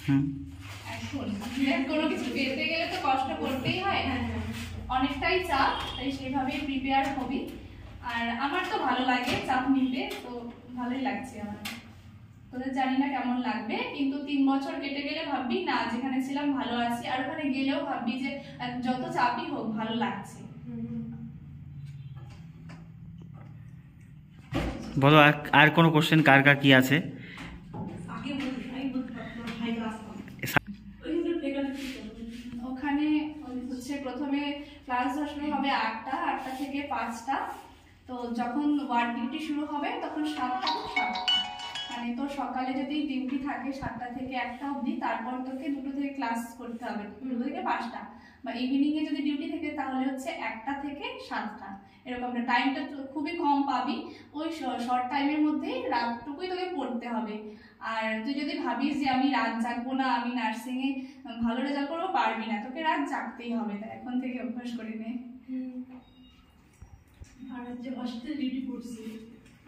এখন কোনো কিছু পেতে গেলে তো কষ্ট করতেই হয়, অনেকটাই চাপ, তাই সেভাবেই প্রিপেয়ার হবি। আর আমার তো ভালো লাগে চাপ নিতে, তো ভালোই লাগছে আমার। তোদের জানি না কেমন লাগবে, কিন্তু 3 বছর কেটে গেলে ভাববি না যেখানে ছিলাম ভালো আছি, আর ওখানে গেলেও ভাববি যে যত চাপই হোক ভালো লাগছে। বলো আর কোনো কোশ্চেন কার কার কি আছে? ওখানে হচ্ছে প্রথমে ক্লাস শুরু হবে 8টা থেকে 5টা। তো যখন ওয়ার্ড ডিউটি শুরু হবে তখন 7টা থেকে 7টা, মানে তোর সকালে যদি ডিউটি থাকে 7টা থেকে 1টা অবধি, তারপর তোকে 2টো থেকে ক্লাস করতে হবে, 2টো থেকে 5টা। বা ইভিনিং এ যদি ডিউটি থাকে তাহলে হচ্ছে 1টা থেকে 7টা, এরকম না। টাইমটা খুবই কম পাবি, ওই শর্ট টাইমের মধ্যেই রাতটুকুই তোকে পড়তে হবে। আর তুই যদি ভাবিস যে আমি রাত জাগবো না, আমি নার্সিং এ ভালো রেজাল্ট করবো, পারবি না, তোকে রাত জাগতেই হবে, তাই এখন থেকে অভ্যাস করে নে। আর যে হসপিটাল ডিউটি করছি,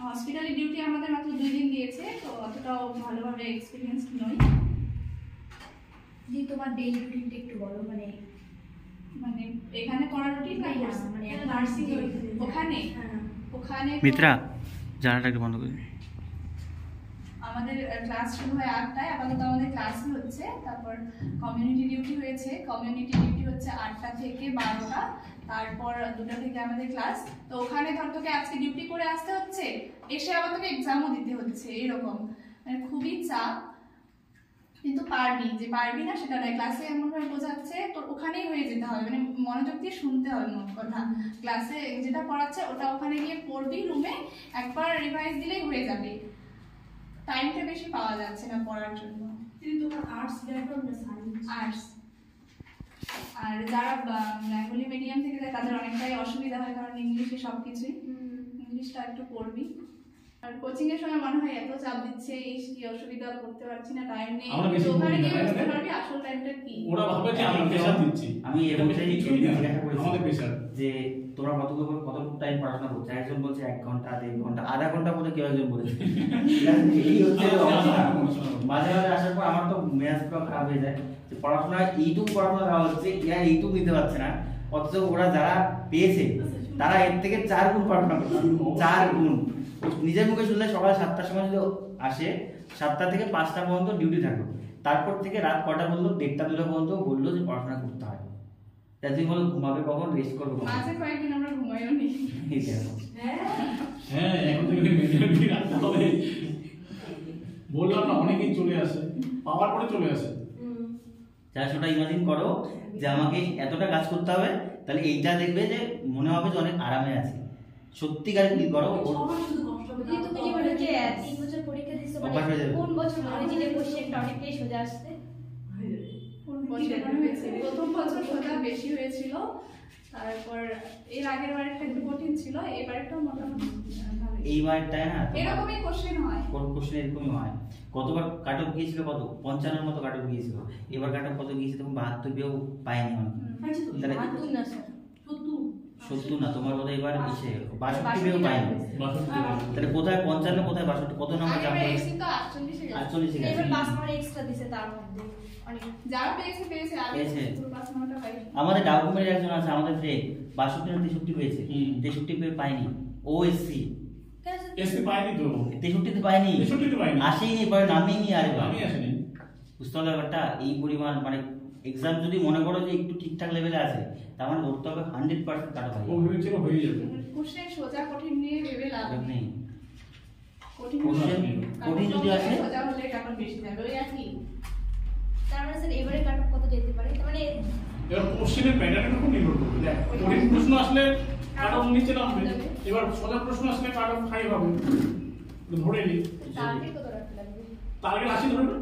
হসপিটালে ডিউটি আমাদের মাত্র 2 দিন দিয়েছে, তো অতটাও ভালোভাবে এক্সপিরিয়েন্স নই। জি, তোমার ডেইলি রুটিনটা একটু বলো, মানে মানে এখানে করার রুটিন না, মানে নার্সিং ওখানে ওখানে মিত্রা জানাটা একটু বন্ধ করে। আমাদের ক্লাস শুরু হয় 8টায়, আপাতত আমাদের ক্লাসই হচ্ছে। তারপর কমিউনিটি ডিউটি হয়েছে, কমিউনিটি ডিউটি হচ্ছে 8টা থেকে 12টা, তারপর 2টা থেকে আমাদের ক্লাস। তো ওখানে ধর তোকে আজকে ডিউটি করে আসতে হচ্ছে, এসে আবার তোকে এক্সামও দিতে হচ্ছে, এরকম মানে খুবই চাপ। কিন্তু পারবি, যে পারবি না সেটা নয়, ক্লাসে এমনভাবে বোঝাচ্ছে তোর ওখানেই হয়ে যেতে হবে, মানে মনোযোগ দিয়ে শুনতে হবে। মোট কথা ক্লাসে যেটা পড়াচ্ছে ওটা ওখানে গিয়ে পড়বি, রুমে একবার রিভাইজ দিলেই হয়ে যাবে। টাইমটা বেশি পাওয়া যাচ্ছে না পড়ার জন্য। কিন্তু তোমার আর্টস ব্যাকগ্রাউন্ড না সায়েন্স? আর্টস। আর যারা বেঙ্গলি মিডিয়াম থেকে যায় তাদের অনেকটাই অসুবিধা হয়, কারণ ইংলিশে সবকিছুই, ইংলিশটা একটু পড়বি। আর কোচিং এর সময় মনে হয় এত চাপ দিচ্ছে, এই কি অসুবিধা, করতে পারছি না, টাইম নেই। তো ওখানে গিয়ে বুঝতে পারবি আসল টাইমটা কি। ওরা ভাবে যে আমি প্রেসার দিচ্ছি, আমি এরকমটাই জিজ্ঞাসা করেছি আমাদের প্রেসার যে তোমরা কতটুকু টাইম পড়াশোনা করছো। একজন বলছে 1 ঘন্টা 1.5 ঘন্টা, আধা ঘন্টা বলে কেউ একজন বলেছে। এই হচ্ছে অবস্থা। মাঝে মাঝে আসার পর আমার তো মেজাজ পুরো খারাপ হয়ে যায় যে পড়াশোনা এইটুকু পড়াশোনা দেওয়া হচ্ছে, ইয়া এইটুকু নিতে পারছে না, অথচ ওরা যারা পেয়েছে তারা এর থেকে 4 গুণ পড়াশোনা করছে, 4 গুণ। নিজের মুখে শুনলে সকাল 7টার সময় যদি আসে, 7টা থেকে 5টা পর্যন্ত ডিউটি থাকলো, তারপর থেকে রাত কটা বললো 1টা-2টা পর্যন্ত বললো যে পড়াশোনা করতে হয়। তুই বলো ঘুমাবে কখন, রেস্ট করবে কখন? মাঝে কয়েকদিন আমরা ঘুমাইও নি। হ্যাঁ, এখন থেকে মেন্টালি রাখতে হবে। বললাম না, অনেকেই চলে আসে, পাওয়ার পরে চলে আসে। সেটা ইমাজিন করো যে আমাকে এতটা কাজ করতে হবে, তাহলে এইটা দেখবে যে মনে হবে যে অনেক আরামে আছে। সত্যিকার ফিল করো। তুমি কি বলে যে 3 বছর পরীক্ষা দিছো, মানে কোন বছর মনে যে কোশ্চেনটা অনেকটাই সোজা আসছে? কোন বছর হয়েছে? প্রথম বছর সোজা বেশি হয়েছিল, তারপর এর আগের বারেরটা একটু কঠিন ছিল, এবারেরটাও মোটামুটি ভালো। এইবারটাই না এরকমই কোশ্চেন হয়, কোন কোশ্চেন এরকমই হয়। কতবার কাট অফ গিয়েছিল, কত 55 এর মতো কাট অফ গিয়েছিল। এবার কাট অফ কত গিয়েছে? তখন 72 পেও পাইনি অনেক। তাহলে 70 না, তোমার কথা এবার এসে 62 পেও পাইনি। তাহলে কোথায় 55, কোথায় 62, কত নাম্বার জাম্প আমি হয়েছে? পেয়েছি তো 48 48 গেছে। এবার 5 মার্ক এক্সট্রা দিছে, তার মধ্যে অনেক যারা পেয়েছে আমি পেয়েছে। পুরো পাস নাম্বারটা পাই। আমাদের ডকুমেন্টের একজন আছে, আমাদের ফ্রেন্ড 62 না 63 পেয়েছে, 63 পেয়ে পাইনি। ও এসসি এসপি পাইনি তো, 63 তে পাইনি, 63 তে পাইনি, আসেনি, পরে নামেইনি। আর আমি আসেনি। বুঝতে হবে ব্যাপারটা। এই পরিমাণ মানে এক্সাম যদি মনে করো যে একটু ঠিকঠাক লেভেলে আছে, তার মানে ধরতে হবে 100% কাটা পাই। ও ভেবেছিল হয়ে যাবে। কোশ্চেন সোজা কঠিন নিয়ে ভেবে লাভ নেই। কঠিন কঠিন যদি আসে সোজা হলে কাটা বেশি যাবে, ওই একই। তার মানে স্যার এবারে কাট অফ কত যেতে পারে? মানে এবার কোশ্চেনের প্যাটার্নের উপর নির্ভর করবে। দেখ, কঠিন প্রশ্ন আসলে কাট অফ নিচে নামবে, এবার সোজা প্রশ্ন আসলে কাট অফ হাই হবে। ধরে নি টার্গেট কত রাখতে লাগবে? টার্গেট 80 ধরে না,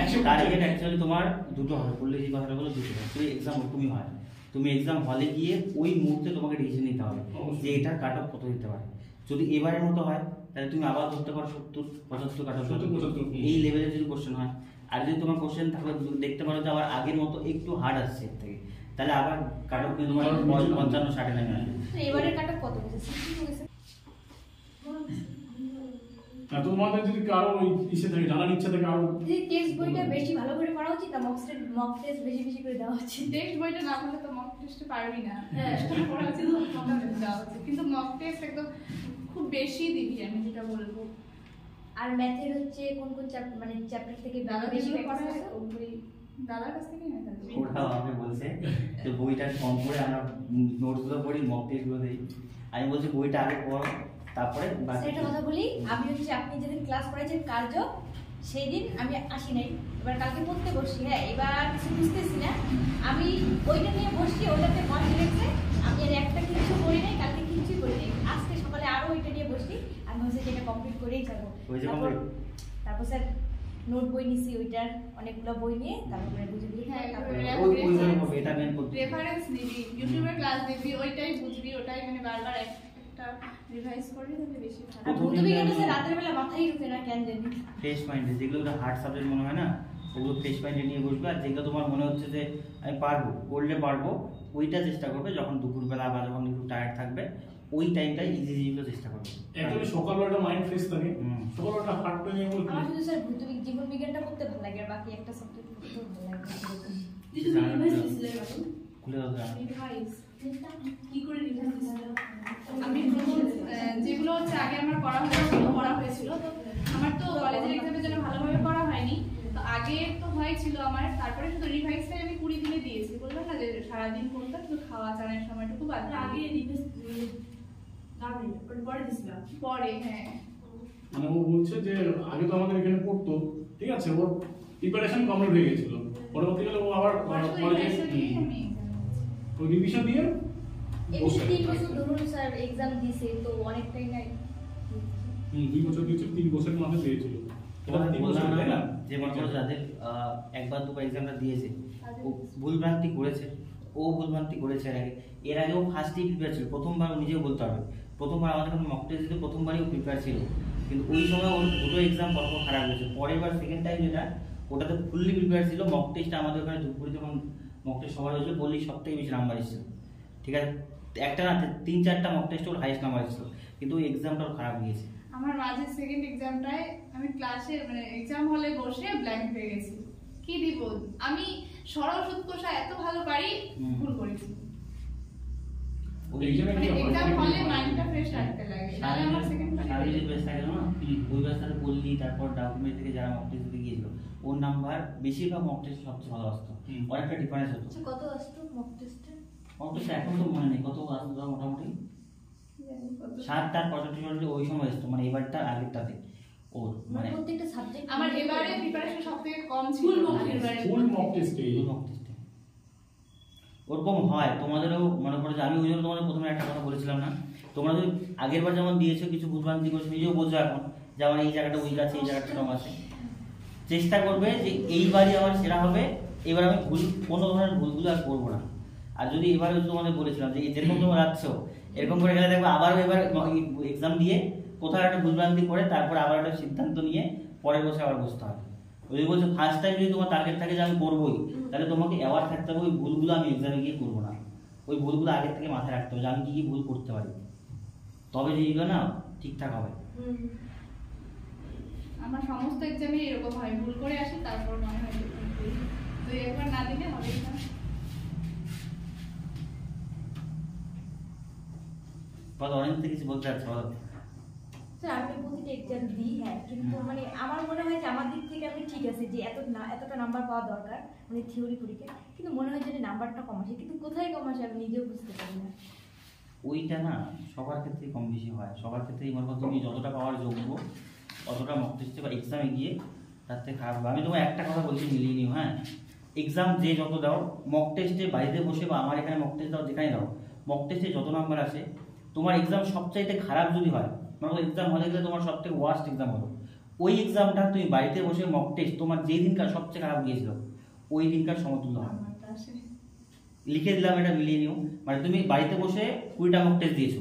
100 টার্গেট অ্যাকচুয়ালি তোমার দুটো হবে, বললে যে কথাটা বলো দুটো হবে। তুমি এক্সাম ওরকমই হয়, তুমি এক্সাম হলে গিয়ে ওই মুহূর্তে তোমাকে ডিসিশন নিতে হবে যে এটা কাট অফ কত দিতে পারে। যদি এবারের মতো হয় তাহলে তুমি আবার ধরতে পারো 70, 75 কাট অফ, 75 এই লেভেলের যদি কোশ্চেন হয়। আর যদি তোমার কোশ্চেন থাকলে দেখতে পারো যে আবার আগের মতো একটু হার্ড আসছে এর থেকে, তাহলে আবার কাট অফ কিন্তু তোমার 55, 60 নামে আসবে। এবারে কাট অফ কত গেছে? 60 গেছে। না তোমাদের যদি কারো ওই ইচ্ছে থাকে জানার ইচ্ছা থাকে আরো যদি টেক্সট বইটা বেশি ভালো করে পড়া উচিত না মক টেস্ট বেশি বেশি করে দেওয়া উচিত? টেক্সট বইটা না পড়লে তো মক টেস্টে পারবি না। হ্যাঁ। পড়া উচিত, মক টেস্ট দেওয়া উচিত। কিন্তু মক টেস্ট একদম খুব বেশি দিবি, আমি যেটা বলবো। আর ম্যাথের হচ্ছে কোন কোন মানে চ্যাপ্টার থেকে দাদা বেশি বেশি প্র্যাকটিস পড়া আছে? ওই দাদার কাছ থেকে না দাদা ওটাও আমাকে বলছে যে বইটা কম করে আমরা নোটসগুলো পড়ি, মক টেস্টগুলো দিই। আমি বলছি বইটা আগে পড়ো, তারপরে বাকি। সেটা কথা বলি, আমি হচ্ছে আপনি যেদিন ক্লাস করেছেন কার্য সেই দিন আমি আসি নাই, এবার কালকে পড়তে বসছি। হ্যাঁ, এবার কিছু বুঝতেছি না, আমি ওইটা নিয়ে বসছি, ওটাতে মনে রেখেছে আমি আর একটা কিছু করি নাই, কালকে কিছুই করি নাই। আজকে সকালে আরো ওইটা নিয়ে বসছি, আমি হচ্ছে যেটা কমপ্লিট করেই যাবো। তারপর স্যার নোট বই নিছি, ওইটার অনেকগুলো বই নিয়ে তারপরে বুঝে বুঝে হ্যাঁ, তারপরে এটা মেন করতে রেফারেন্স নিবি, ইউটিউবের ক্লাস দেখবি, ওইটাই বুঝবি, ওটাই মানে বারবার একটা রিভাইজ করবি, তাহলে বেশি ভালো। আর ভূত বিজ্ঞান স্যার রাতের বেলা মাথায় ঢুকে না কেন জানি। ফ্রেশ মাইন্ডে যেগুলো হার্ড সাবজেক্ট মনে হয় না, ওগুলো ফ্রেশ মাইন্ডে নিয়ে বসবে। আর যেগুলো তোমার মনে হচ্ছে যে আমি পারবো, করলে পারবো, ওইটা চেষ্টা করবে। যখন দুপুরবেলা বা যখন একটু টায়ার্ড থাকবে, ওই টাইমটাই ইজি জিনিসগুলো চেষ্টা করবে। একদমই সকালবেলাটা মাইন্ড ফ্রেশ থাকে, সকালবেলাটা হার্ড করে নিয়ে বলতে আমার শুধু স্যার জীবন বিজ্ঞানটা পড়তে ভালো লাগে, আর বাকি একটা সাবজেক্ট পড়তে ভালো লাগে। খুলে দাও না। রিভাইজ কি করে রিভাইজ দিছিস? আমি যেগুলো হচ্ছে আগে আমার করা হয়েছিল, তো আমার তো কলেজের এক্সামের জন্য ভালোভাবে করা হয়নি, তো আগে তো হয়েছিল আমার, তারপরে শুধু রিভাইজটাই আমি 20 দিনে দিয়েছি। বললাম না যে সারাদিন করতাম, শুধু খাওয়া চানের সময়টুকু বাদ দিয়ে। আগে রিভাইজ পরে দিছিলাম পরে। হ্যাঁ, মানে ও বলছে যে আগে তো আমাদের এখানে পড়তো, ঠিক আছে, ওর প্রিপারেশন কমপ্লিট হয়ে গেছিল, পরবর্তীকালে ও আবার কলেজে ওই রিভিশন দিয়ে এমনি 3 বছর ধরুন স্যার এক্সাম দিয়েছে, তো অনেকটাই নাই। 2 বছর দিয়েছিল, 3 বছরের মাঝে দিয়েছিল। তোমাদের 3 বললাম বছর, তাই না না? যে মনে করো যাদের একবার দুবার এক্সামটা দিয়েছে, ও ভুলভ্রান্তি করেছে, ও ভুলভ্রান্তি করেছে এর আগেও ফার্স্টেই প্রিপেয়ার ছিল। প্রথমবার ও নিজেও বলতে হবে, প্রথমবার আমাদের যখন মক টেস্ট দিতে প্রথমবারই ও প্রিপেয়ার ছিল, কিন্তু ওই সময় ওর দুটো এক্সাম পরপর খারাপ হয়েছে। পরের বার সেকেন্ড টাইম যেটা, ওটাতে ফুললি প্রিপেয়ার ছিল। মক টেস্টটা আমাদের ওখানে দুপুরে যখন মক টেস্ট সবার হয়েছিল, বললি সব থেকে বেশি নাম্বার এসেছিল, ঠিক আছে। একটা না 3-4টা মক টেস্ট ওর হাইয়েস্ট নাম্বার এসেছিল, কিন্তু ওই এক্সামটা ওর খারাপ গিয়েছে। আমার মাঝে সেকেন্ড এক্সামটায় আমি ক্লাসে মানে এক্সাম হলে বসে ব্ল্যাঙ্ক হয়ে গেছি। কি দিব আমি, সরল সুদ কষা এত ভালো পারি, ভুল করেছি। ওই মানে এক্সাম হলে মাইন্ডটা ফ্রেশ রাখতে লাগে, নাহলে আমার সেকেন্ড শারীরিক বেস থাকে না, ওই বেসটাতে বললি, তারপর ডকুমেন্ট থেকে যারা মক টেস্ট দিতে গিয়েছিল ওর নাম্বার বেশিরভাগ মক টেস্ট সবচেয়ে ভালো আসতো, অনেকটা ডিফারেন্স হতো। আচ্ছা, কত আসতো মক টেস্টে? মক টেস্ট এখন তো মনে নেই কত আসতো, মোটামুটি 60-65 ওই সময় আসতো, মানে এবারটা আগেরটাতে ওর মানে প্রত্যেকটা সাবজেক্ট আমার এবারে প্রিপারেশন সবথেকে কম ছিল। ফুল মক টেস্টে মক টেস্টে ওরকম হয়। তোমাদেরও মনে পড়ে যে আমি ওই জন্য তোমাদের প্রথমে একটা কথা বলেছিলাম না, তোমরা যদি আগের বার যেমন দিয়েছো কিছু ভুলভ্রান্তি করেছো, নিজেও বোঝো এখন যে আমার এই জায়গাটা উইক আছে, এই জায়গাটা স্ট্রং আছে। চেষ্টা করবে যে এইবারই আমার সেরা হবে, এবার আমি ভুল কোনো ধরনের ভুলগুলো আর করবো না। আর যদি এবারে তোমাদের বলেছিলাম যে যেরকম তোমরা যাচ্ছ এরকম করে গেলে দেখবে আবার এবার এক্সাম দিয়ে কোথাও একটা ভুলভ্রান্তি করে তারপর আবার একটা সিদ্ধান্ত নিয়ে পরে বসে আবার বসতে হবে। ওই বলছো ফার্স্ট টাইম যদি তোমার টার্গেট থাকে যে আমি করবোই, তাহলে তোমাকে অ্যাওয়ার্ড থাকতে হবে ওই ভুলগুলো আমি এক্সামে গিয়ে করবো না। ওই ভুলগুলো আগের থেকে মাথায় রাখতে হবে যে আমি কি কি ভুল করতে পারি, তবে যেগুলো না ঠিকঠাক হবে। আমার সমস্ত এক্সামে এরকম হয়, ভুল করে আসি, তারপর মনে হয় তো একবার না দিলে হবে না। বলো, অনেক কিছু বলতে চাচ্ছ, বলো। স্যার আমি প্রতিটা এক্সাম দিই, হ্যাঁ, কিন্তু মানে আমার মনে হয় যে আমার দিক থেকে আমি ঠিক আছে যে এতটা নাম্বার পাওয়া দরকার মানে থিওরি পরীক্ষা, কিন্তু মনে হয় যে নাম্বারটা কম আসে, কিন্তু কোথায় কম আসে আমি নিজেও বুঝতে পারি না। ওইটা না সবার ক্ষেত্রেই কম বেশি হয়, সবার ক্ষেত্রেই মনে করো তুমি যতটা পাওয়ার যোগ্য অতটা মক টেস্টে বা এক্সামে গিয়ে তার থেকে খারাপ হবে। আমি তোমার একটা কথা বলছি, মিলিয়ে নিও। হ্যাঁ, এক্সাম যে যত দাও, মক টেস্টে বাড়িতে বসে বা আমার এখানে মক টেস্ট দাও, যেখানে দাও, মক টেস্টে যত নাম্বার আসে, তোমার এক্সাম সবচাইতে খারাপ যদি হয়, মানে এক্সাম হলে গেলে তোমার সবথেকে ওয়ার্স্ট এক্সাম হলো, ওই এক্সামটা তুমি বাড়িতে বসে মক টেস্ট তোমার যেই দিনকার সবচেয়ে খারাপ গিয়েছিল ওই দিনকার সমতুল্য হয়। লিখে দিলাম, এটা মিলিয়ে নিও। মানে তুমি বাড়িতে বসে 20টা মক টেস্ট দিয়েছো,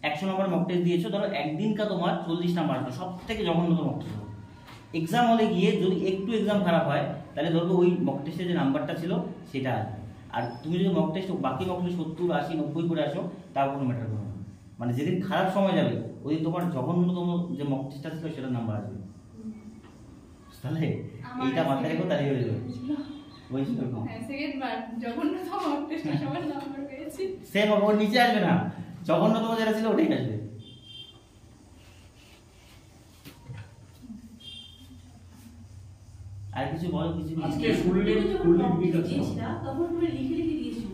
100 নম্বর মক টেস্ট দিয়েছো, ধরো একদিনকার তোমার 40 নাম্বার আসলো, সব থেকে জঘন্যতম মক টেস্ট। এক্সাম হলে গিয়ে যদি একটু এক্সাম খারাপ হয়, তাহলে ধরো ওই মক টেস্টের যে নাম্বারটা ছিল সেটা আসবে। আর তুমি যদি মক টেস্ট বাকি মক টেস্ট 70, 80, 90 করে আসো, তাও কোনো ম্যাটার করবে না। মানে যেদিন খারাপ সময় যাবে ওই তোমার জঘন্যতম যে মক টেস্টটা ছিল সেটার নাম্বার আসবে, তাহলে এইটা মাথায় রেখো তাই হয়ে যাবে। বুঝছো তো? হ্যাঁ, সেকেন্ড বার জঘন্যতম মক টেস্টে সবার নাম্বার পেয়েছি। সেম ওর নিচে আসবে না, জঘন্যতম যেটা ছিল ওটাই আসবে। আর কিছু বলো, কিছু আজকে ফুললি দিক আছে তখন তুমি লিখে লিখে দিয়েছো,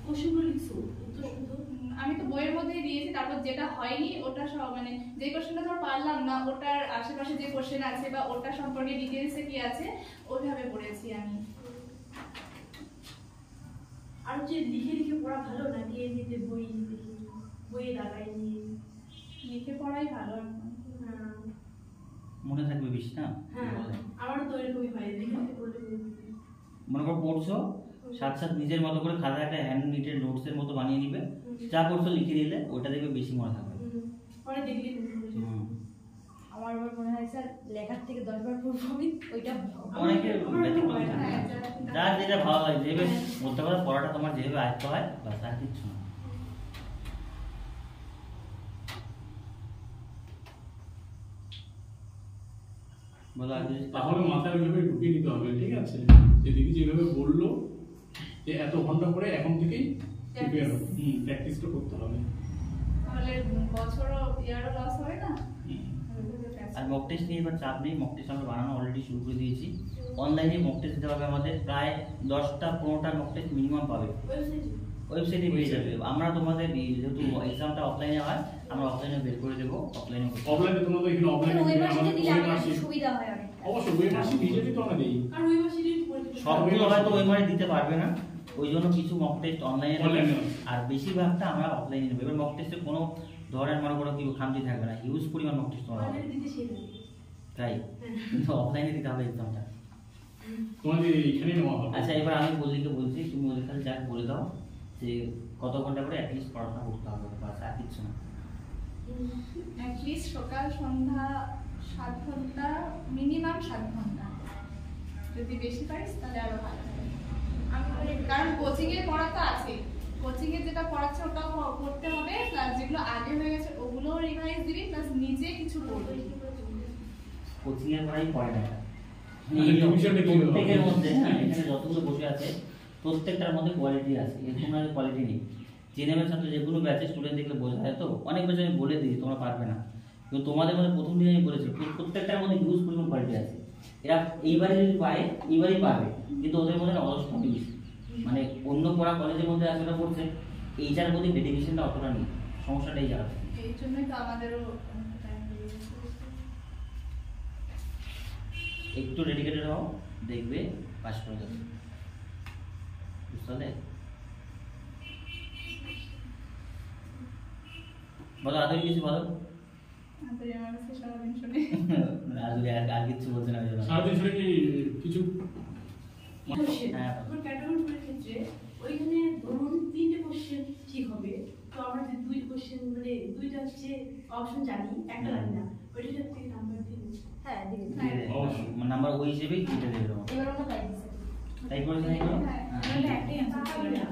কোশ্চেনগুলো লিখছো উত্তর শুধু। আমি তো বইয়ের মধ্যেই দিয়েছি, তারপর যেটা হয়নি ওটা সব মানে যে কোশ্চেনটা ধর পারলাম না ওটার আশেপাশে যে কোশ্চেন আছে বা ওটা সম্পর্কে ডিটেইলসে কি আছে ওইভাবে পড়েছি আমি। আর যে লিখে লিখে পড়া ভালো নাকি এমনিতে বই দেখে বইয়ে দাগাই নিয়ে? লিখে পড়াই ভালো এখন। হ্যাঁ মনে থাকবে বেশি না? হ্যাঁ, আমারও তো এরকমই হয়, লিখে লিখে পড়লে মনে করো পড়ছো, সাথে সাথে নিজের মতো করে খাতা একটা হ্যান্ড নিটেড নোটসের মতো বানিয়ে নিবে, যা পড়ছো লিখে দিলে ওটা দেখবে বেশি মনে থাকবে। পরে দেখলে আমার আবার মনে হয় স্যার লেখার থেকে 10 বার পড়বো আমি, ওইটা অনেকে ব্যতিক্রম থাকে। হ্যাঁ, যার যেটা ভালো লাগে, যেভাবে বলতে পারো পড়াটা তোমার যেভাবে আয়ত্ত হয় বাস, আর কিচ্ছু না। বলো আর কিছু? তাহলে মাথায় ওইভাবে ঢুকিয়ে নিতে হবে, ঠিক আছে? যে দিদি যেভাবে বললো যে এত ঘন্টা পরে এখন থেকেই প্র্যাকটিসটা করতে হবে। তাহলে বছরও ইয়ারও লস হয় না। আর মক টেস্ট নিয়ে এবার চাপ নেই, মক টেস্ট আমরা বানানো অলরেডি শুরু করে দিয়েছি। অনলাইনে মক টেস্ট দিতে হবে আমাদের, প্রায় 10টা-15টা মক টেস্ট মিনিমাম পাবে, ওয়েবসাইটে পেয়ে যাবে। আমরা তোমাদের যেহেতু এক্সামটা অফলাইনে হয়, আমরা অফলাইনে বের করে দেবো, অফলাইনে অফলাইনে তোমরা তো এখানে অফলাইনে ওই মাসে আমাদের দিলে ওই আমার মাসে সুবিধা হয় অনেক। অবশ্যই ওই মাসে নিজেরই তো আমরা দিই। আর ওই মাসে যদি পরীক্ষা সবগুলো হয়তো ওই মানে দিতে পারবে না, ওই জন্য কিছু মক টেস্ট অনলাইনে Online-এ। আর বেশিরভাগটা আমরা অফলাইনে নেবো। এবার মক টেস্টে কোনো ধরনের মনে করো কি খামতি থাকবে না, হিউজ পরিমাণ মক টেস্ট তোমার হবে, অনলাইনে দিতে সেই লাগে। তাই কিন্তু অফলাইনে দিতে হবে এক্সামটা। তোমাদের এখানেই নেওয়া হবে। আচ্ছা, এবার আমি বললিকে বলছি, তুমি ওদের কাছে যা বলে দাও যে কত ঘন্টা করে অ্যাটলিস্ট পড়াশোনা করতে হবে, বাস আর কিচ্ছু না। অ্যাটলিস্ট সকাল সন্ধ্যা 7 ঘন্টা, মিনিমাম 7 ঘন্টা। যদি বেশি পারিস তাহলে আরো ভালো হবে। আমি বলি, কারণ কোচিং এর পড়া তো আছে, কোচিং এ যেটা পড়াচ্ছে ওটাও পড়তে হবে, প্লাস যেগুলো আগে হয়ে গেছে ওগুলোও রিভাইজ দিবি, প্লাস নিজে কিছু পড়বি। কোচিং এর পড়াই পড়ে না, মানে tuition-এ কি হবে? প্রত্যেকের মধ্যে হ্যাঁ, এখানে যতগুলো বসে আছে প্রত্যেকটার মধ্যে কোয়ালিটি আছে, এরকম না কোয়ালিটি নেই। জেনেমের ছাত্র যে কোনো ব্যাচে স্টুডেন্ট দেখলে বোঝা যায়, তো অনেক ব্যাচে আমি বলে দিই তোমরা পারবে না, কিন্তু তোমাদের মধ্যে প্রথম দিন আমি বলেছি প্রত্যেকটার মধ্যে হিউজ পরিমাণ কোয়ালিটি আছে। এরা এইবারে যদি পারে এইবারই পারবে, কিন্তু ওদের মধ্যে অলস কমে বেশি, মানে অন্য পড়া কলেজের মধ্যে এতটা পড়ছে, এইটার মধ্যে ডেডিকেশনটা অতটা নেই, সমস্যাটা এই জায়গাতে। এই জন্যই তো আমাদেরও টাইম লেগেছে। একটু ডেডিকেটেড হও, দেখবে পাস করে যাবে, বুঝতে পারলে? বলো আদৌ কিছু বলো। আমাদের আমার কাছে সারাদিন শুনে আর কিছু বলছে না ওই জন্য। সারাদিন শুনে কি কিছু হ্যাঁ। এখন ক্যাটাগরির ক্ষেত্রে ওইখানে ধরুন 3টে কোশ্চেন ঠিক হবে, তো আমরা যে 2 কোশ্চেন মানে 2টা হচ্ছে অপশন জানি, একটা জানি না, ওইটার থেকে নাম্বার দিন। হ্যাঁ দিদি হ্যাঁ। অবশ্যই। নাম্বার ওই হিসেবেই কেটে দেবে তোমার। এবার আমরা পাই দিছি। তাই করেছে না এগুলো? হ্যাঁ। তাহলে একটাই অ্যান্সার ছিল না।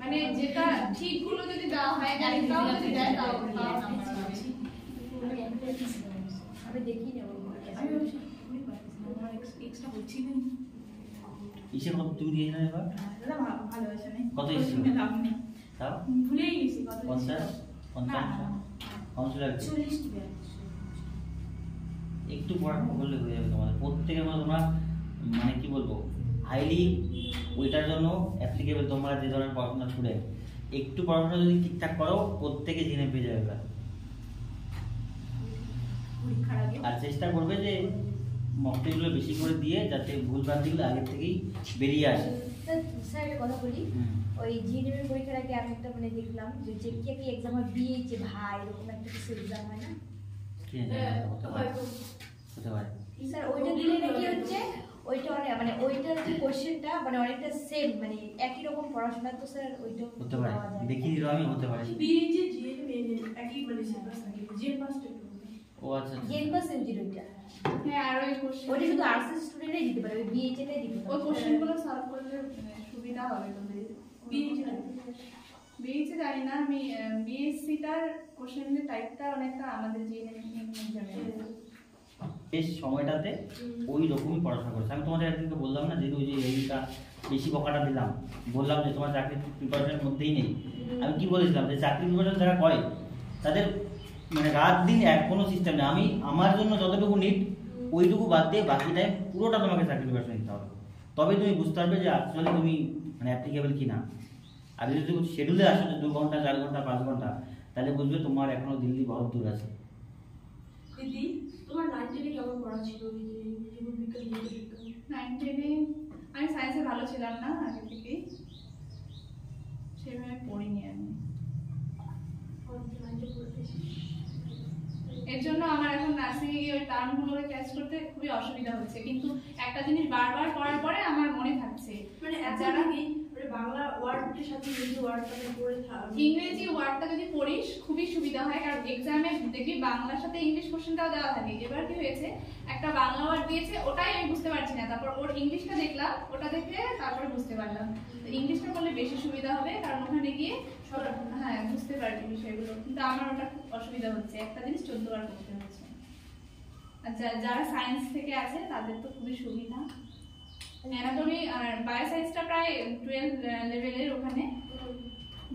মানে যেটা ঠিকগুলো যদি দেওয়া হয়, একটাও যদি দেয় তাও নাম্বার পাবে। আমি দেখি নেব। আমি ভাবছি আমি পারতেছি না, আমার এক্সট্রা হচ্ছে না। ইসে কত তুমি দিয়ে না এবার? দাদা ভালো হয়েছে না, কত এসেছিল? লাভ নেই, তাও ভুলেই গেছি কত 50 না 50 50 লাগছে। 40 টি ব্যাগ। একটু পড়াশোনা করলে হয়ে যাবে তোমাদের প্রত্যেকের মধ্যে। তোমরা মানে কি বলবো, হাইলি ওইটার জন্য অ্যাপ্লিকেবল, তোমরা যে ধরনের পড়াশোনা স্টুডেন্ট, একটু পড়াশোনা যদি ঠিকঠাক করো প্রত্যেকে জেনে পেয়ে যাবে এবার। পরীক্ষার আগে আর চেষ্টা করবে যে মকটেগুলো বেশি করে দিয়ে যাতে ভুলভ্রান্তিগুলো আগের থেকেই বেরিয়ে আসে। স্যার একটা কথা বলি, ওই জিএনএম এর পরীক্ষার আগে আমি একটা মানে দেখলাম যে কি এক্সাম হয়, বিএইচ ভাই এরকম একটা কিছু এক্সাম হয় না কি জানি, হতে পারে, হতে পারে। স্যার? ওইটা দিলে নাকি হচ্ছে ওইটা অনেক মানে ওইটার যে কোশ্চেনটা মানে অনেকটা সেম, মানে একই রকম পড়াশোনা, তো স্যার ওইটা হতে পারে, দেখিয়ে দিল আমি, হতে পারে। বিএইচে জিএনএম একই মানে সিলেবাস থাকে, জিএন পাসটা ও আচ্ছা আচ্ছা। জেন পাস ইউজির ওইটা হ্যাঁ, আর ওই কোশ্চেন ওইটা শুধু আর্টস স্টুডেন্টই দিতে পারে, ওই বিএইচটাই দিতে ওই পারে। কোশ্চেনগুলো সলভ করলে সুবিধা হবে তোদের। বিএইচে বিএসসি জানি না আমি, বিএসসিটার কোশ্চেনের টাইপটা অনেকটা আমাদের যে এক্সামে এই সময়টাতে ওই রকমই পড়াশোনা করছে। আমি তোমাদের একদিনকে বললাম না, যেহেতু ওই যে এইটা বেশি বকাটা দিলাম, বললাম যে তোমার চাকরির প্রিপারেশনের মধ্যেই নেই। আমি কি বলেছিলাম যে চাকরির প্রিপারেশন যারা করে তাদের মানে রাত দিন এক কোনো সিস্টেম নেই। আমি আমার জন্য যতটুকু নিট ওইটুকু বাদ দিয়ে বাকি টাইম পুরোটা তোমাকে চাকরি প্রিপারেশন নিতে হবে, তবে তুমি বুঝতে পারবে যে অ্যাকচুয়ালি তুমি মানে অ্যাপ্লিকেবল কি না। আর যদি তুমি শিডিউলে আসো যে 2 ঘন্টা 4 ঘন্টা 5 ঘন্টা, তাহলে বুঝবে তোমার এখনো দিল্লি বহুত দূর আছে। দিদি তোমার 9 10 কেমন পড়া ছিল? ওই যে জীবন বিজ্ঞান, 9 10-এ আমি সায়েন্সে ভালো ছিলাম না আগে থেকেই, সেভাবে পড়িনি আমি। এর জন্য আমার এখন নার্সিং এ গিয়ে ওই টার্মগুলোকে ক্যাচ করতে খুবই অসুবিধা হচ্ছে, কিন্তু একটা জিনিস বারবার পড়ার পরে আমার মনে থাকছে। মানে যারা বাংলা ওয়ার্ডের সাথে ইংরেজি ওয়ার্ডটা পড়ে ইংরেজি ওয়ার্ডটা যদি পড়িস খুবই সুবিধা হয়, কারণ এক্সামে দেখবি বাংলার সাথে ইংলিশ কোশ্চেনটাও দেওয়া থাকে। এবার কি হয়েছে, একটা বাংলা ওয়ার্ড দিয়েছে, ওটাই আমি বুঝতে পারছি না, তারপর ওর ইংলিশটা দেখলাম, ওটা দেখে তারপরে বুঝতে পারলাম। তো ইংলিশটা করলে বেশি সুবিধা হবে, কারণ ওখানে গিয়ে সব হ্যাঁ বুঝতে পারবি বিষয়গুলো। কিন্তু আমার ওটা খুব অসুবিধা হচ্ছে, একটা জিনিস 14 বার করতে হচ্ছে। আর যারা সায়েন্স থেকে আছে তাদের তো খুবই সুবিধা। অ্যানাটমি আর বায়োসায়েন্সটা প্রায় 12 লেভেলের, ওখানে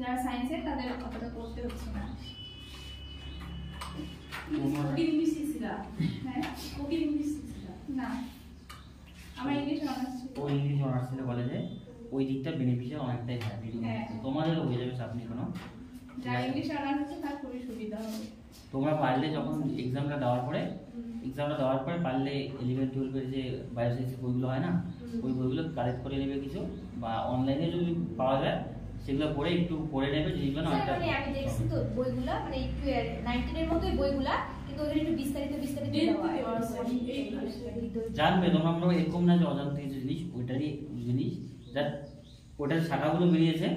যারা সায়েন্সের তাদের অতটা করতে হচ্ছে না। ইংলিশ শিখছিলা? হ্যাঁ ওকে ইংলিশ শিখছিলা? না, আমার ইংলিশ অনার্স ছিল। ও ইংলিশ অনার্স ছিল কলেজে, ওই দিকটা বেনিফিশিয়াল অনেকটাই হয়। হ্যাঁ। তোমাদেরও হয়ে যাবে আপনি কোনো যারা ইংলিশ অনার্স আছে তার খুবই সুবিধা হবে। তোমরা পারলে যখন এক্সামটা দেওয়ার পরে পারলে 11 12 এর যে বায়োসায়েন্সের বইগুলো হয় না, ওই বইগুলো কালেক্ট করে নেবে কিছু, বা অনলাইনে যদি পাওয়া যায় সেগুলো পড়ে একটু পড়ে নেবে, যেগুলো না স্যার মানে আমি দেখছি তো বইগুলা, মানে একটু 19 এর মতোই বইগুলা, কিন্তু ওখানে একটু বিস্তারিত দেওয়া হয়। জানবে তোমরা। আমরা এরকম না যে অজান্তে কিছু জিনিস, ওইটারই জিনিস যা ওটার শাখাগুলো বেরিয়েছে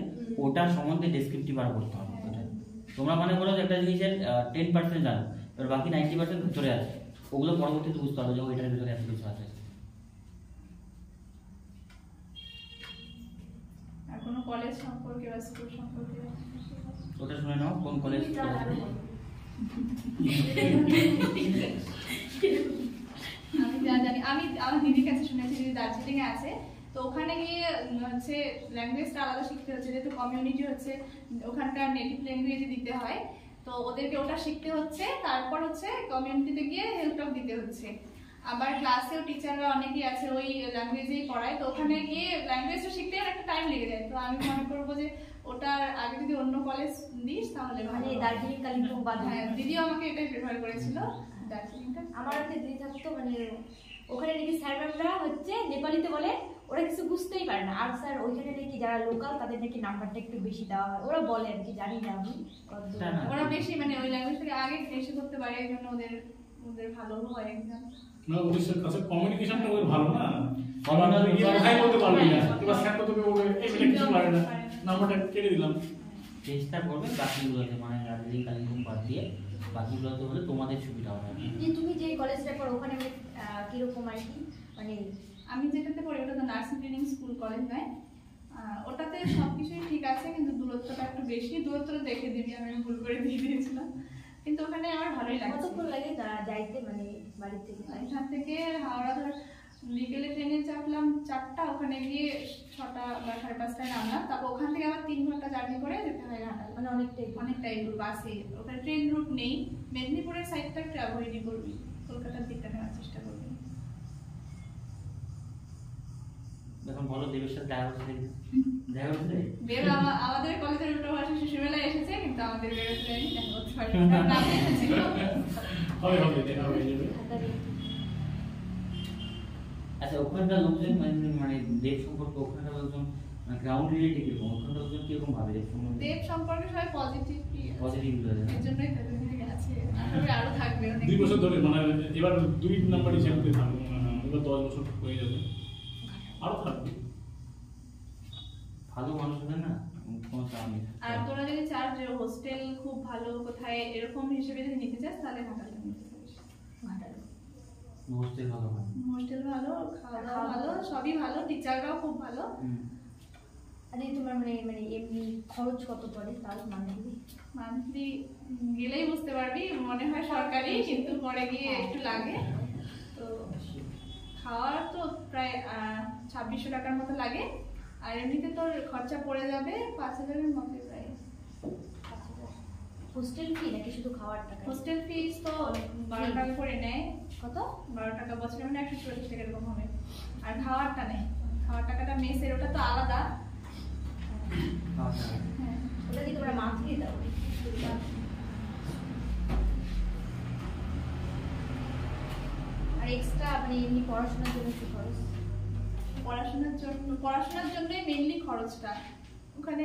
ওটার সম্বন্ধে ডেসক্রিপটিভ আর করতে হবে। তোমরা মনে করো যে একটা জিনিসের 10% জানো, এবার বাকি 90% ভিতরে আছে, ওগুলো পরবর্তীতে বুঝতে হবে যে ওইটার ভিতরে এত কিছু আছে। আর কোনো কলেজ সম্পর্কে বা স্কুল সম্পর্কে ওটা শুনে নাও, কোন কলেজ আমি যা জানি, আমি আমার দিদির কাছে শুনেছি, দিদি দার্জিলিং এ আছে, তো ওখানে গিয়ে হচ্ছে ল্যাঙ্গুয়েজটা আলাদা শিখতে হচ্ছে, যেহেতু কমিউনিটি হচ্ছে ওখানকার নেটিভ ল্যাঙ্গুয়েজে দিতে হয়, তো ওদেরকে ওটা শিখতে হচ্ছে। তারপর হচ্ছে কমিউনিটিতে গিয়ে হেল্প টক দিতে হচ্ছে। আবার ক্লাসেও টিচাররা অনেকেই আছে ওই ল্যাঙ্গুয়েজেই পড়ায়, তো ওখানে গিয়ে ল্যাঙ্গুয়েজটা শিখতে একটা টাইম লেগে যায়। তো আমি মনে করবো যে ওটার আগে যদি অন্য কলেজ দিস তাহলে মানে দার্জিলিং কালিম্পং বাদ। হ্যাঁ, দিদিও আমাকে এটাই প্রেফার করেছিল দার্জিলিংটা। আমার একটা দিদি থাকতো, মানে ওখানে নাকি স্যার ম্যামরা হচ্ছে নেপালিতে বলে, ওরা কিছু বুঝতেই পারে না। আর স্যার ওইখানে নাকি যারা লোকাল তাদের নাকি নাম্বারটা একটু বেশি দেওয়া হয়, ওরা বলে আর কি, জানি না আমি কতদূর। ওরা বেশি মানে ওই ল্যাঙ্গুয়েজটাকে আগে এসে করতে পারে, এই জন্য ওদের ভালো হয় এক্সাম। না, ওদের কাছে কমিউনিকেশনটা ওদের ভালো না, কথাই বলতে পারবি না, এবার স্যার তো তোকে বলবে এই মেয়ে কিছু পারে না, নাম্বারটা কেটে দিলাম। চেষ্টা করবে বাকিগুলোতে, মানে দার্জিলিং কালিম্পং বাদ দিয়ে বাকিগুলোতে হলে তোমাদের সুবিধা হবে। যে তুমি যে কলেজটা পড়ো ওখানে কিরকম আর কি, মানে আমি যেটাতে পড়ি ওটা তো নার্সিং ট্রেনিং স্কুল কলেজ নয়, ওটাতে সবকিছুই ঠিক আছে, কিন্তু দূরত্বটা একটু বেশি। দূরত্বটা দেখে দিবি, আমি ভুল করে দিয়ে দিয়েছিলাম, কিন্তু ওখানে আমার ভালোই লাগছে। কতক্ষণ লাগে যাইতে, মানে বাড়ি থেকে? এখান থেকে হাওড়া ধর বিকেলে ট্রেনে চাপলাম 4টা, ওখানে গিয়ে 6টা বা 5:30টায় নামলাম, তারপর ওখান থেকে আবার 3 ঘন্টা জার্নি করে যেতে হয় ঘাটাল। মানে অনেকটাই দূর বাসে, ওখানে ট্রেন রুট নেই। মেদিনীপুরের সাইডটা একটু অ্যাভয়েডই করবি, কলকাতার দিকটা নেওয়ার চেষ্টা করবি। এখন বলো দেবের সাথে দেখা হচ্ছে? দেব আমাদের কলেজের উল্টো ভাষা শিশুবেলায় এসেছে, কিন্তু আমাদের বেরোতে যায়নি, দেখা করতে পারিনি। নামে এসেছিল। হবে দেখা হয়ে যাবে। আচ্ছা, ওখানকার লোকজন মানে দেব সম্পর্কে ওখানকার লোকজন গ্রাউন্ড রিলেটিভ কিরকম? ওখানকার লোকজন কিরকম ভাবে দেব সম্পর্কে? দেব সম্পর্কে সবাই পজিটিভ বলে এর জন্যই আছে, আরো থাকবে অনেক। 2 বছর ধরে, মানে এবার 2 নাম্বারই চ্যাম্পিয়ন থাকবে, এবার 10 বছর হয়ে যাবে, আরো থাকবে। ভালো মানুষ হবে না, কোনো চাপ নেই। আর তোরা যদি চাস যে হোস্টেল খুব ভালো কোথায় এরকম হিসেবে যদি নিতে চাস, তাহলে ঘাটালে নিতে পারিস। হোস্টেল ভালো হয়, হোস্টেল ভালো, খাওয়া দাওয়া ভালো, সবই ভালো, টিচাররাও খুব ভালো। আরে তোমার মানে মানে এমনি খরচ কত পড়ে তাও মান্থলি? মান্থলি গেলেই বুঝতে পারবি, মনে হয় সরকারি কিন্তু পরে গিয়ে একটু লাগে। তো খাওয়ার তো প্রায় 2600 টাকার মতো লাগে, আর এমনিতে তোর খরচা পড়ে যাবে 5000-এর মতো প্রায়। হোস্টেল ফি নাকি শুধু খাওয়ার টাকা? হোস্টেল ফিস তো 12 টাকা করে নেয়। কত? 12 টাকা বছরে, মানে 140 টাকা এরকম হবে। আর খাওয়ারটা নেই, খাওয়ার টাকাটা মেসের, ওটা তো আলাদা। আচ্ছা হ্যাঁ, ওটা কি তোমরা মান্থলি দাও? আর এক্সট্রা মানে এমনি পড়াশোনার জন্য কি খরচ? পড়াশোনার জন্যই মেইনলি খরচটা ওখানে।